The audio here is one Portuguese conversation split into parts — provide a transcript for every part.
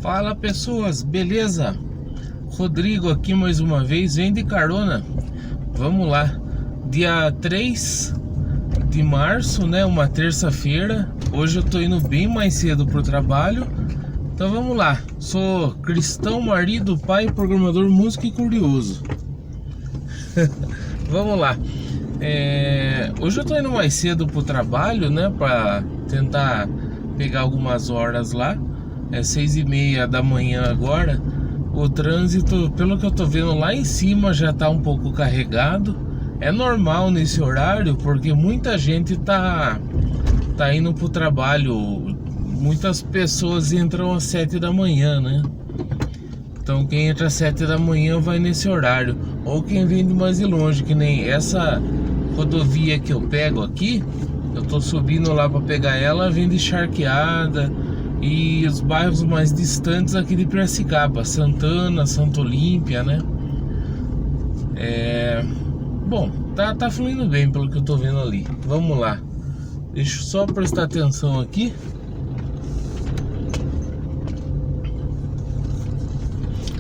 Fala pessoas, beleza? Rodrigo aqui mais uma vez, vem de carona. Vamos lá, dia 3 de março, né? Uma terça-feira. Hoje eu tô indo bem mais cedo pro trabalho. Então vamos lá, sou cristão, marido, pai, programador, músico e curioso. Vamos lá. Hoje eu tô indo mais cedo pro trabalho, né? Pra tentar pegar algumas horas lá. É 6h30 da manhã agora. O trânsito, pelo que eu tô vendo lá em cima, já tá um pouco carregado. É normal nesse horário, porque muita gente tá indo pro trabalho. Muitas pessoas entram às 7 da manhã, né? Então quem entra às 7 da manhã vai nesse horário. Ou quem vem de mais de longe, que nem essa rodovia que eu pego aqui. Eu tô subindo lá pra pegar ela, vem de Charqueada e os bairros mais distantes aqui de Piracicaba, Santana, Santa Olímpia, né? Bom, tá fluindo bem pelo que eu tô vendo ali. Vamos lá. Deixa eu só prestar atenção aqui.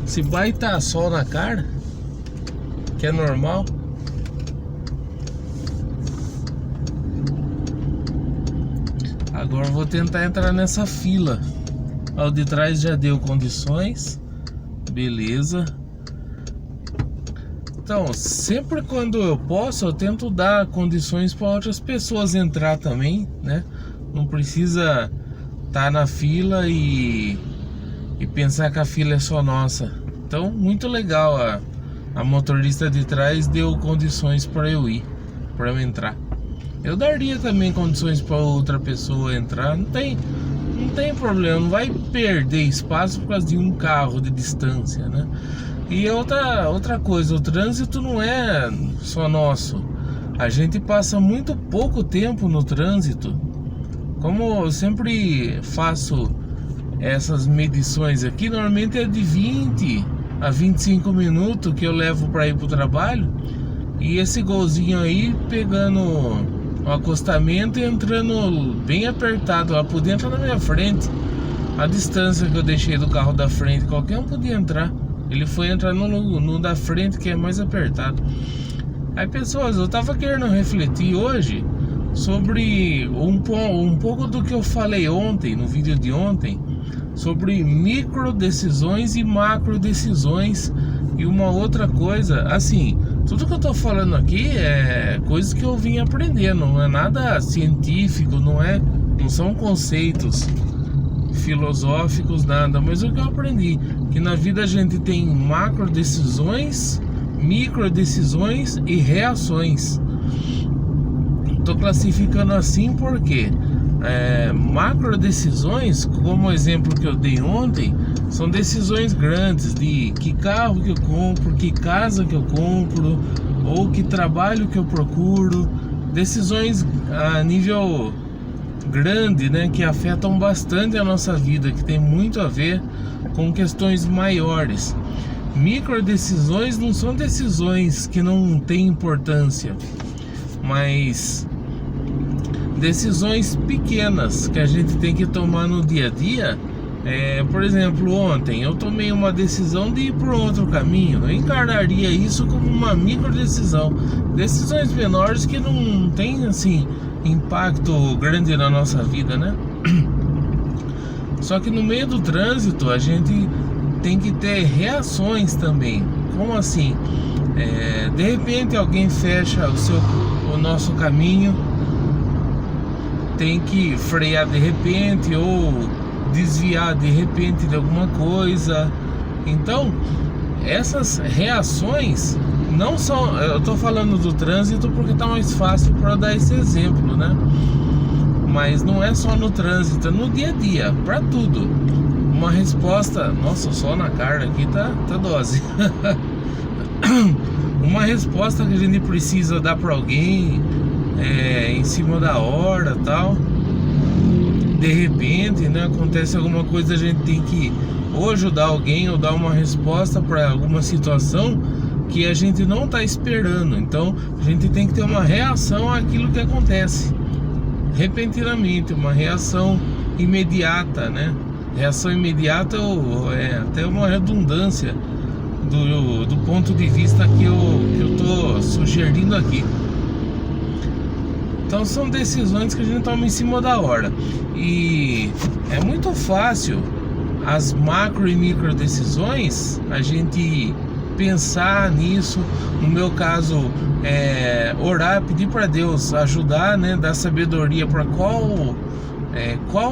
Se baita sol na cara, que é normal. Agora eu vou tentar entrar nessa fila. O de trás já deu condições. Beleza. Então, sempre quando eu posso, eu tento dar condições para outras pessoas entrar também, né? Não precisa estar na fila e pensar que a fila é só nossa. Então, muito legal. A motorista de trás deu condições para eu ir, para eu entrar. Eu daria também condições para outra pessoa entrar. Não tem problema, não vai perder espaço por causa de um carro de distância, né? E outra coisa, o trânsito não é só nosso. A gente passa muito pouco tempo no trânsito. Como eu sempre faço essas medições aqui, normalmente é de 20 a 25 minutos que eu levo para ir pro trabalho. E esse golzinho aí pegando o acostamento e entrando bem apertado lá, podia entrar na minha frente. A distância que eu deixei do carro da frente, qualquer um podia entrar. Ele foi entrar no da frente, que é mais apertado. Aí pessoas, eu tava querendo refletir hoje sobre um pouco do que eu falei ontem, no vídeo de ontem, sobre micro decisões e macro decisões. E uma outra coisa, assim, tudo que eu tô falando aqui é coisas que eu vim aprendendo, não é nada científico, não são conceitos filosóficos, nada, mas o que eu aprendi, que na vida a gente tem macro decisões, micro decisões e reações. Tô classificando assim porque macro decisões, como o exemplo que eu dei ontem, são decisões grandes de que carro que eu compro, que casa que eu compro, ou que trabalho que eu procuro, decisões a nível grande, né, que afetam bastante a nossa vida, que tem muito a ver com questões maiores. Micro decisões não são decisões que não têm importância, mas decisões pequenas que a gente tem que tomar no dia a dia. Por exemplo, ontem eu tomei uma decisão de ir por outro caminho. Eu encararia isso como uma micro decisão. Decisões menores que não tem assim impacto grande na nossa vida, né? Só que no meio do trânsito a gente tem que ter reações também. Como assim? De repente alguém fecha o nosso caminho, tem que frear de repente ou desviar de repente de alguma coisa. Então essas reações não são, eu tô falando do trânsito porque tá mais fácil para dar esse exemplo, né? Mas não é só no trânsito, é no dia a dia, para tudo. Uma resposta, nossa, o sol na cara aqui tá dose. Uma resposta que a gente precisa dar para alguém em cima da hora, tal. De repente, né, acontece alguma coisa, a gente tem que ou ajudar alguém ou dar uma resposta para alguma situação que a gente não está esperando. Então a gente tem que ter uma reação àquilo que acontece repentinamente, uma reação imediata, né? reação imediata é até uma redundância do ponto de vista que eu tô sugerindo aqui. Então são decisões que a gente toma em cima da hora. E é muito fácil as macro e micro decisões a gente pensar nisso. No meu caso, orar, pedir para Deus ajudar, né, dar sabedoria para qual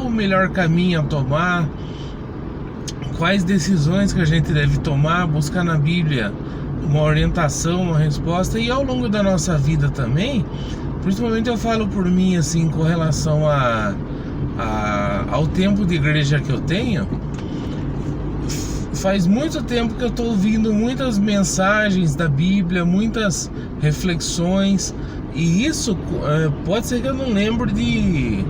o melhor caminho a tomar, quais decisões que a gente deve tomar, buscar na Bíblia uma orientação, uma resposta. E ao longo da nossa vida também, principalmente eu falo por mim assim, com relação ao tempo de igreja que eu tenho. Faz muito tempo que eu estou ouvindo muitas mensagens da Bíblia, muitas reflexões, e isso pode ser que eu não lembre de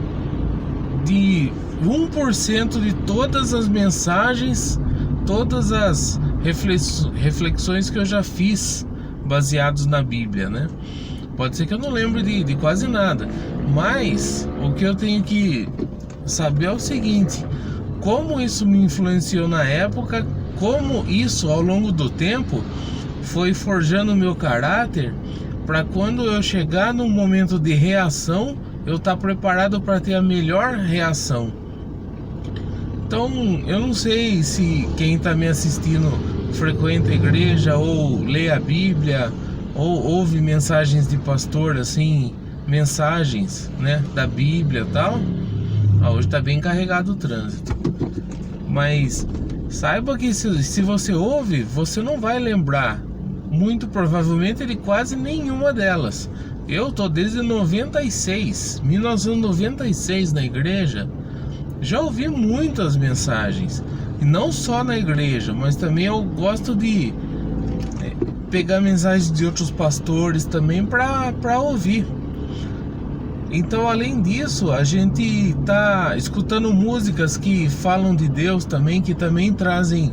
1% de todas as mensagens, todas as reflexões que eu já fiz baseados na Bíblia, né? Pode ser que eu não lembre de quase nada, mas o que eu tenho que saber é o seguinte: como isso me influenciou na época, como isso ao longo do tempo foi forjando o meu caráter, para quando eu chegar num momento de reação, eu estar preparado para ter a melhor reação. Então, eu não sei se quem está me assistindo frequenta a igreja, ou lê a Bíblia, ou ouve mensagens de pastor, assim, mensagens, né, da Bíblia e tal. Hoje está bem carregado o trânsito. Mas saiba que se você ouve, você não vai lembrar, muito provavelmente, de quase nenhuma delas. Eu tô desde 1996 na igreja. Já ouvi muitas mensagens, e não só na igreja, mas também eu gosto de pegar mensagens de outros pastores também para ouvir. Então, além disso, a gente tá escutando músicas que falam de Deus também, que também trazem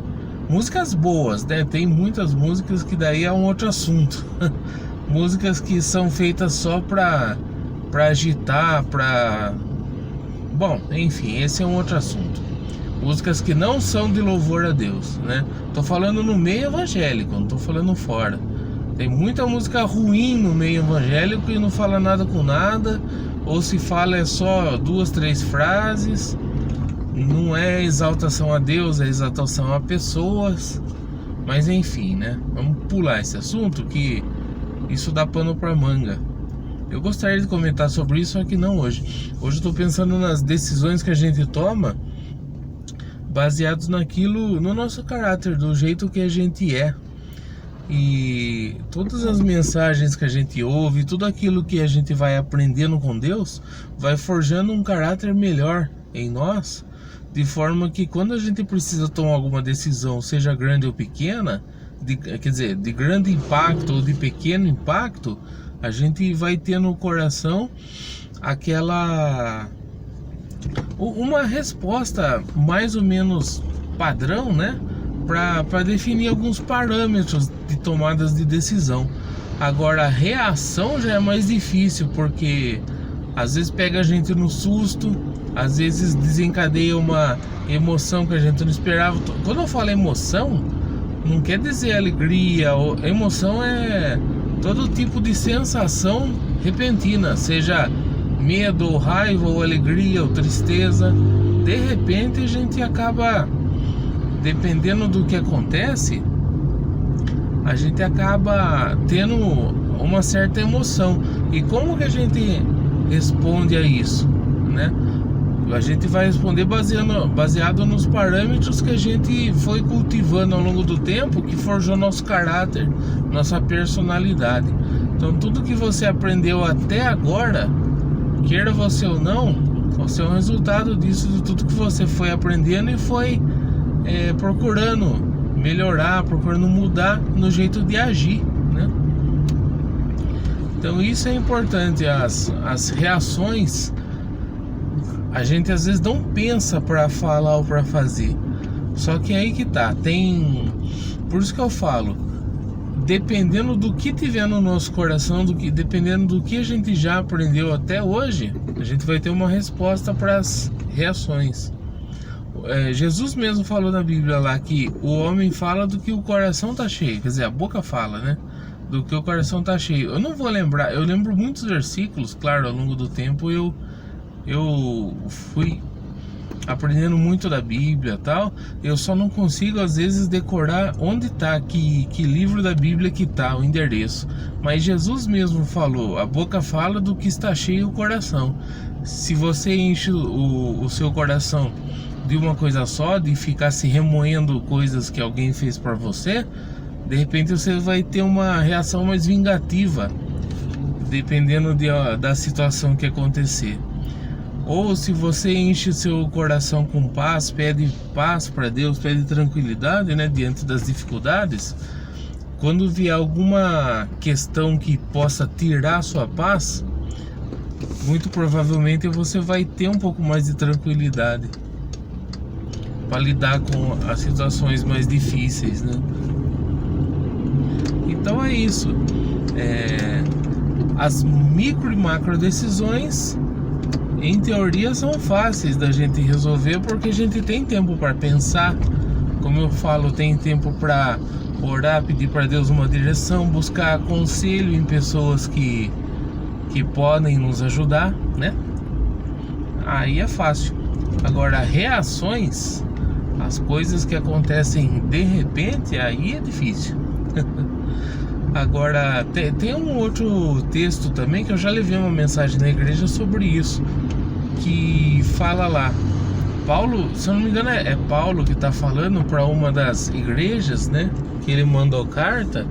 músicas boas, né? Tem muitas músicas que daí é um outro assunto. Músicas que são feitas só para agitar, bom, enfim, esse é um outro assunto. Músicas que não são de louvor a Deus, né? Tô falando no meio evangélico, não tô falando fora. Tem muita música ruim no meio evangélico e não fala nada com nada, ou se fala é só 2, 3 frases. Não é exaltação a Deus, é exaltação a pessoas. Mas enfim, né? Vamos pular esse assunto, que isso dá pano pra manga. Eu gostaria de comentar sobre isso, só que não hoje. Hoje eu tô pensando nas decisões que a gente toma, baseados naquilo, no nosso caráter, do jeito que a gente é. E todas as mensagens que a gente ouve, tudo aquilo que a gente vai aprendendo com Deus, vai forjando um caráter melhor em nós, de forma que quando a gente precisa tomar alguma decisão, seja grande ou pequena, quer dizer, de grande impacto ou de pequeno impacto, a gente vai ter no coração uma resposta mais ou menos padrão, né? Para definir alguns parâmetros de tomadas de decisão. Agora, a reação já é mais difícil, porque às vezes pega a gente no susto, às vezes desencadeia uma emoção que a gente não esperava. Quando eu falo emoção, não quer dizer alegria. Emoção é todo tipo de sensação repentina, seja medo, ou raiva, ou alegria, ou tristeza. De repente a gente acaba, dependendo do que acontece, a gente acaba tendo uma certa emoção. E como que a gente responde a isso, né? A gente vai responder baseado nos parâmetros que a gente foi cultivando ao longo do tempo, que forjou nosso caráter, nossa personalidade. Então tudo que você aprendeu até agora, queira você ou não, você é um resultado disso, de tudo que você foi aprendendo e foi procurando melhorar, procurando mudar no jeito de agir, né? Então isso é importante. As reações, a gente às vezes não pensa para falar ou para fazer. Só que é aí que tá. Por isso que eu falo, dependendo do que tiver no nosso coração, dependendo do que a gente já aprendeu até hoje, a gente vai ter uma resposta para as reações. Jesus mesmo falou na Bíblia lá que o homem fala do que o coração tá cheio, quer dizer, a boca fala, né? Do que o coração tá cheio. Eu não vou lembrar, eu lembro muitos versículos, claro, ao longo do tempo eu fui aprendendo muito da Bíblia e tal. Eu só não consigo às vezes decorar onde tá, que livro da Bíblia que tá, o endereço. Mas Jesus mesmo falou, a boca fala do que está cheio o coração. Se você enche o seu coração de uma coisa só, de ficar se remoendo coisas que alguém fez por você, de repente você vai ter uma reação mais vingativa, dependendo da situação que acontecer. Ou se você enche seu coração com paz, pede paz para Deus, pede tranquilidade, né, diante das dificuldades, quando vier alguma questão que possa tirar sua paz, muito provavelmente você vai ter um pouco mais de tranquilidade para lidar com as situações mais difíceis, né? Então é isso. As micro e macro decisões, em teoria, são fáceis da gente resolver porque a gente tem tempo para pensar. Como eu falo, tem tempo para orar, pedir para Deus uma direção, buscar conselho em pessoas que podem nos ajudar, né? Aí é fácil. Agora, reações, as coisas que acontecem de repente, aí é difícil. Agora, tem um outro texto também que eu já levei uma mensagem na igreja sobre isso, que fala lá, Paulo, se eu não me engano é Paulo que está falando para uma das igrejas, né, que ele mandou carta.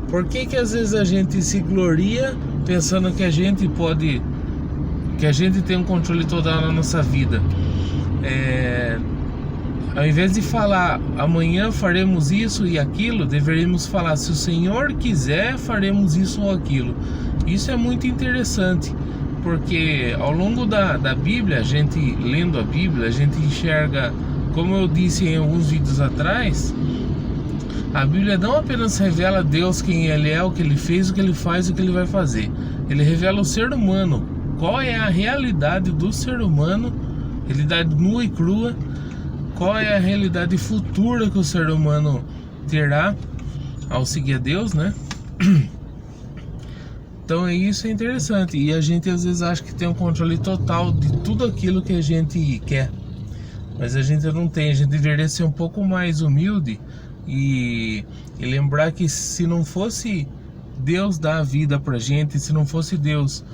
Por que às vezes a gente se gloria pensando que a gente pode, que a gente tem um controle total na nossa vida? Ao invés de falar amanhã faremos isso e aquilo, deveríamos falar se o Senhor quiser faremos isso ou aquilo. Isso é muito interessante, porque ao longo da Bíblia, a gente lendo a Bíblia, a gente enxerga, como eu disse em alguns vídeos atrás, a Bíblia não apenas revela Deus, quem Ele é, o que Ele fez, o que Ele faz, o que Ele vai fazer. Ele revela o ser humano, qual é a realidade do ser humano, realidade nua e crua, qual é a realidade futura que o ser humano terá ao seguir a Deus, né? Então isso é interessante. E a gente às vezes acha que tem um controle total de tudo aquilo que a gente quer, mas a gente não tem. A gente deveria ser um pouco mais humilde e lembrar que se não fosse Deus dar a vida pra gente, se não fosse Deus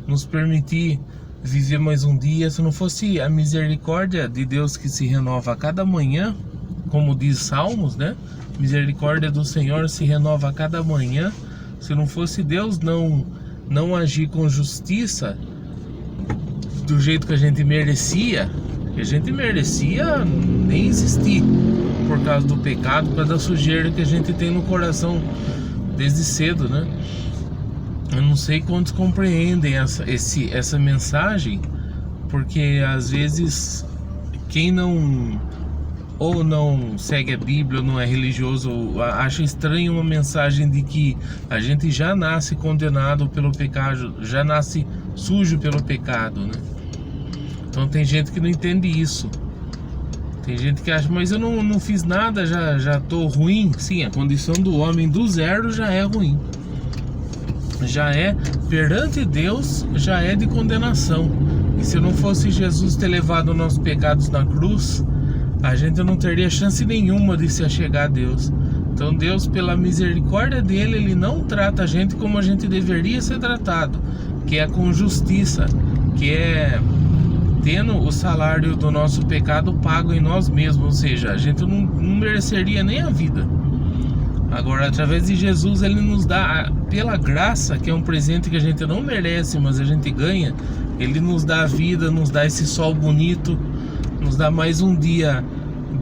nos permitir viver mais um dia, se não fosse a misericórdia de Deus que se renova a cada manhã, como diz Salmos, né? Misericórdia do Senhor se renova a cada manhã. Se não fosse Deus não agir com justiça do jeito que a gente merecia, nem existir por causa do pecado, por causa da sujeira que a gente tem no coração desde cedo, né? Eu não sei quantos compreendem essa mensagem, porque às vezes quem não segue a Bíblia, ou não é religioso, ou acha estranho uma mensagem de que a gente já nasce condenado pelo pecado, já nasce sujo pelo pecado, né? Então tem gente que não entende isso. Tem gente que acha, mas eu não fiz nada, já tô ruim. Sim, a condição do homem do zero já é ruim. Já é, perante Deus, já é de condenação. E se não fosse Jesus ter levado nossos pecados na cruz, a gente não teria chance nenhuma de se achegar a Deus. Então Deus, pela misericórdia dele, Ele não trata a gente como a gente deveria ser tratado, que é com justiça, que é tendo o salário do nosso pecado pago em nós mesmos, ou seja, a gente não mereceria nem a vida. Agora, através de Jesus, Ele nos dá, pela graça, que é um presente que a gente não merece, mas a gente ganha, Ele nos dá a vida, nos dá esse sol bonito, nos dá mais um dia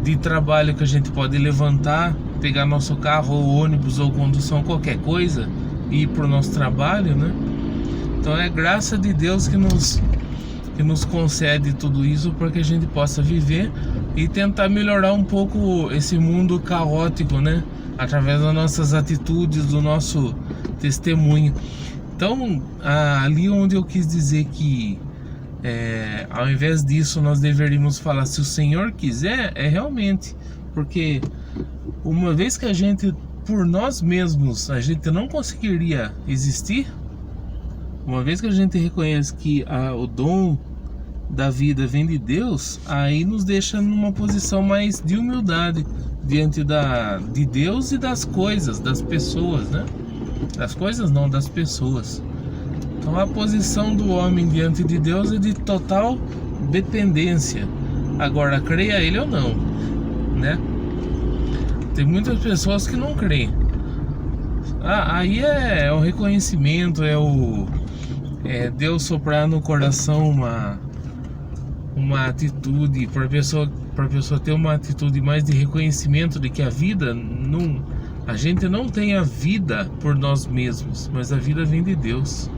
de trabalho que a gente pode levantar, pegar nosso carro ou ônibus ou condução, qualquer coisa, e ir para o nosso trabalho, né? Então é graça de Deus que nos concede tudo isso para que a gente possa viver e tentar melhorar um pouco esse mundo caótico, né? Através das nossas atitudes, do nosso testemunho. Então, ali onde eu quis dizer que Ao invés disso, nós deveríamos falar: se o Senhor quiser, realmente, porque uma vez que a gente, por nós mesmos, a gente não conseguiria existir, uma vez que a gente reconhece que o dom da vida vem de Deus, aí nos deixa numa posição mais de humildade diante de Deus e das coisas, das pessoas, né? Das coisas não, das pessoas. Então a posição do homem diante de Deus é de total dependência. Agora, creia ele ou não, né? Tem muitas pessoas que não creem. Aí é o reconhecimento, Deus soprar no coração uma atitude, para a pessoa ter uma atitude mais de reconhecimento de que a vida não, a gente não tem a vida por nós mesmos, mas a vida vem de Deus.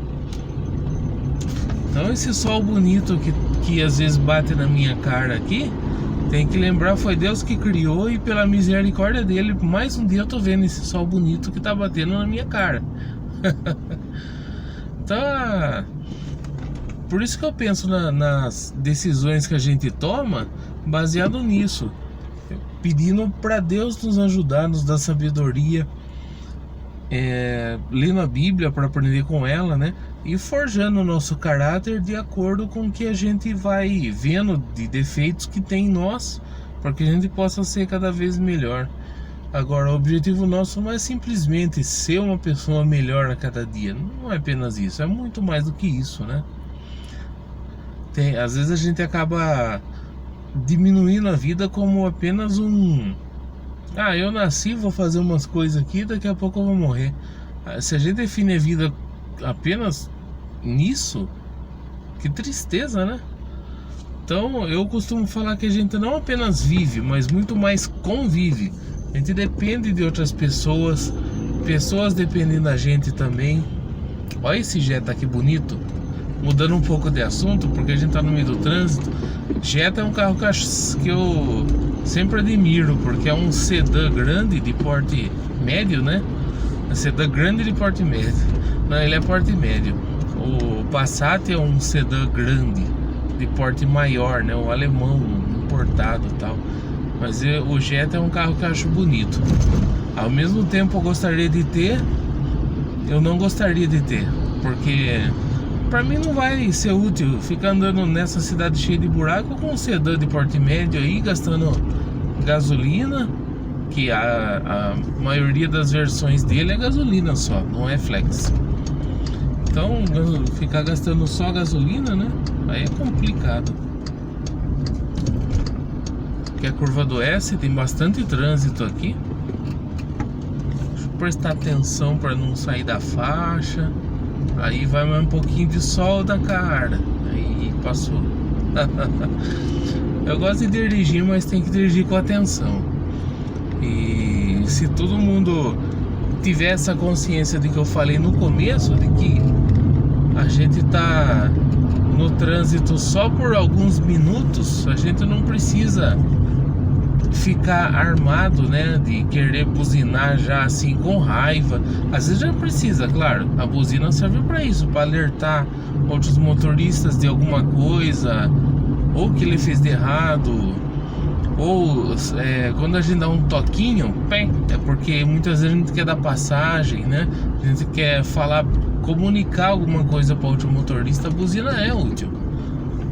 Então esse sol bonito que às vezes bate na minha cara aqui, tem que lembrar, foi Deus que criou, e pela misericórdia dele, mais um dia eu tô vendo esse sol bonito que tá batendo na minha cara. Então, por isso que eu penso nas decisões que a gente toma, baseado nisso, pedindo para Deus nos ajudar, nos dar sabedoria, lendo a Bíblia para aprender com ela, né? E forjando o nosso caráter de acordo com o que a gente vai vendo de defeitos que tem em nós, para que a gente possa ser cada vez melhor. Agora, o objetivo nosso não é simplesmente ser uma pessoa melhor a cada dia, não é apenas isso, é muito mais do que isso, né? Às vezes a gente acaba diminuindo a vida como apenas eu nasci, vou fazer umas coisas aqui, daqui a pouco eu vou morrer. Se a gente define a vida apenas nisso, que tristeza, né? Então eu costumo falar que a gente não apenas vive, mas muito mais convive. A gente depende de outras pessoas, pessoas dependem da gente também. Olha esse Jetta que bonito. Mudando um pouco de assunto, porque a gente tá no meio do trânsito. Jetta é um carro que eu sempre admiro, porque é um sedã grande de porte médio, né? Um sedã grande de porte médio. Não, ele é porte médio. O Passat é um sedã grande de porte maior, né? O alemão importado e tal. Mas o Jetta é um carro que eu acho bonito. Ao mesmo tempo eu gostaria de ter, eu não gostaria de ter, porque pra mim não vai ser útil ficar andando nessa cidade cheia de buraco com um sedã de porte médio aí, gastando gasolina, que a maioria das versões dele é gasolina só, não é flex. Então, ficar gastando só gasolina, né? Aí é complicado. Aqui é a curva do S, tem bastante trânsito aqui. Deixa eu prestar atenção para não sair da faixa. Aí vai mais um pouquinho de sol da cara. Aí passou. Eu gosto de dirigir, mas tem que dirigir com atenção. E se todo mundo tiver essa consciência de que eu falei no começo, de que a gente tá no trânsito só por alguns minutos, a gente não precisa ficar armado, né, de querer buzinar já assim com raiva. Às vezes já precisa, claro, a buzina serve para isso, para alertar outros motoristas de alguma coisa, ou que ele fez de errado, ou quando a gente dá um toquinho, é porque muitas vezes a gente quer dar passagem, né, a gente quer falar, comunicar alguma coisa para outro motorista. A buzina é útil.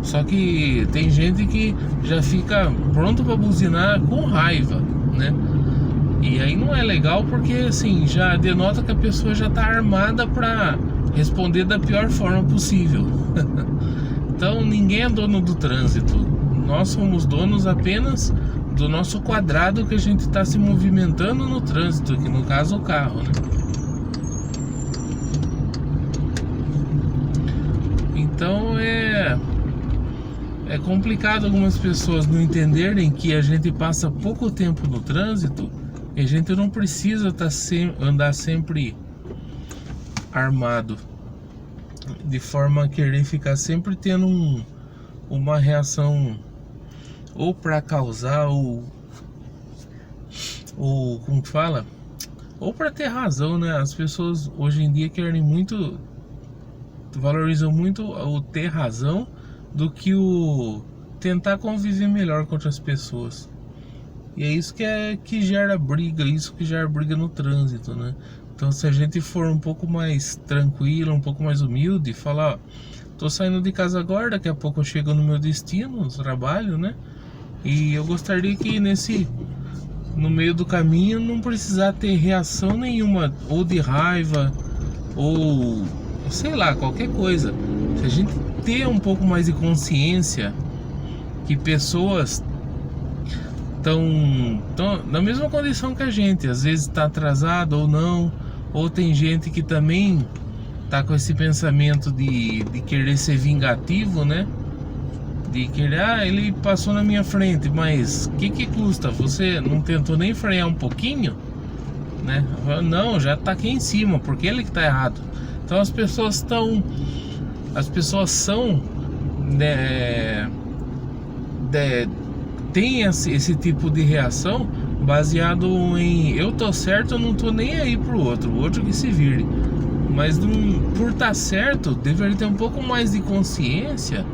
Só que tem gente que já fica pronto para buzinar com raiva, né? E aí não é legal, porque assim, já denota que a pessoa já está armada para responder da pior forma possível. Então ninguém é dono do trânsito. Nós somos donos apenas do nosso quadrado que a gente está se movimentando no trânsito, que no caso o carro, né? Então é complicado algumas pessoas não entenderem que a gente passa pouco tempo no trânsito e a gente não precisa andar sempre armado, de forma a querer ficar sempre tendo uma reação ou para causar ou como que fala? Ou para ter razão, né? As pessoas hoje em dia valorizam muito o ter razão do que o tentar conviver melhor com outras pessoas. E é isso que gera briga, isso que gera briga no trânsito, né? Então, se a gente for um pouco mais tranquilo, um pouco mais humilde, falar, ó, tô saindo de casa agora, daqui a pouco eu chego no meu destino, no trabalho, né? E eu gostaria que no meio do caminho não precisar ter reação nenhuma, ou de raiva, ou sei lá, qualquer coisa. Se a gente ter um pouco mais de consciência que pessoas estão na mesma condição que a gente, às vezes está atrasado ou não, ou tem gente que também tá com esse pensamento de querer ser vingativo, né? De querer, ele passou na minha frente, mas o que custa? Você não tentou nem frear um pouquinho, né? Não, já tá aqui em cima, porque ele que tá errado. Então as pessoas são, né, tem esse tipo de reação baseado em eu tô certo, eu não tô nem aí pro outro, o outro que se vire. Mas por estar certo, deveria ter um pouco mais de consciência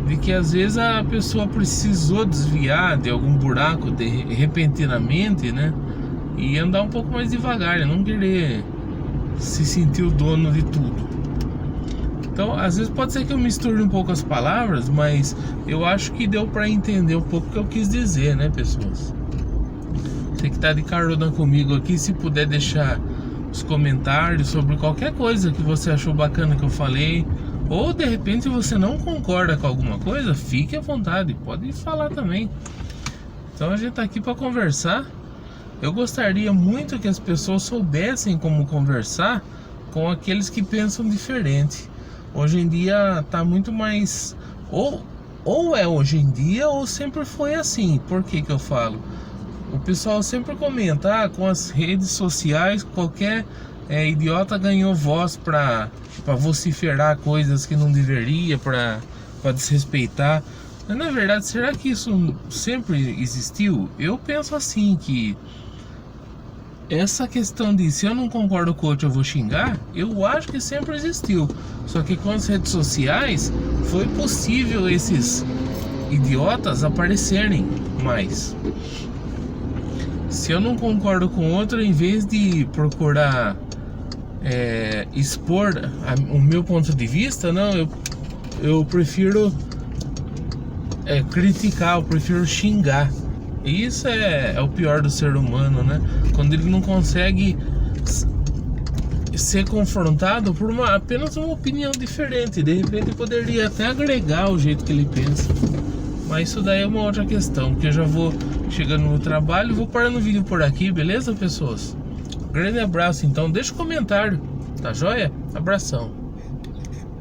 de que às vezes a pessoa precisou desviar de algum buraco repentinamente, né? E andar um pouco mais devagar, não querer se sentir o dono de tudo. Então, às vezes pode ser que eu misture um pouco as palavras, mas eu acho que deu para entender um pouco o que eu quis dizer, né, pessoas? Você que tá de carona comigo aqui, se puder deixar os comentários sobre qualquer coisa que você achou bacana que eu falei, ou de repente você não concorda com alguma coisa, fique à vontade, pode falar também. Então a gente tá aqui para conversar. Eu gostaria muito que as pessoas soubessem como conversar com aqueles que pensam diferente. Hoje em dia tá muito mais, ou é hoje em dia ou sempre foi assim. Por que eu falo? O pessoal sempre comenta, com as redes sociais qualquer idiota ganhou voz para vociferar coisas que não deveria, para desrespeitar. Mas, na verdade, será que isso sempre existiu? Eu penso assim, que essa questão de se eu não concordo com o outro eu vou xingar, eu acho que sempre existiu. Só que com as redes sociais foi possível esses idiotas aparecerem mais. Se eu não concordo com outro, em vez de procurar expor o meu ponto de vista, não, eu prefiro criticar, eu prefiro xingar. E isso é o pior do ser humano, né? Quando ele não consegue ser confrontado por apenas uma opinião diferente. De repente poderia até agregar o jeito que ele pensa. Mas isso daí é uma outra questão, porque eu já vou chegando no trabalho, vou parando o vídeo por aqui, beleza, pessoas? Grande abraço, então deixa um comentário, tá joia? Abração.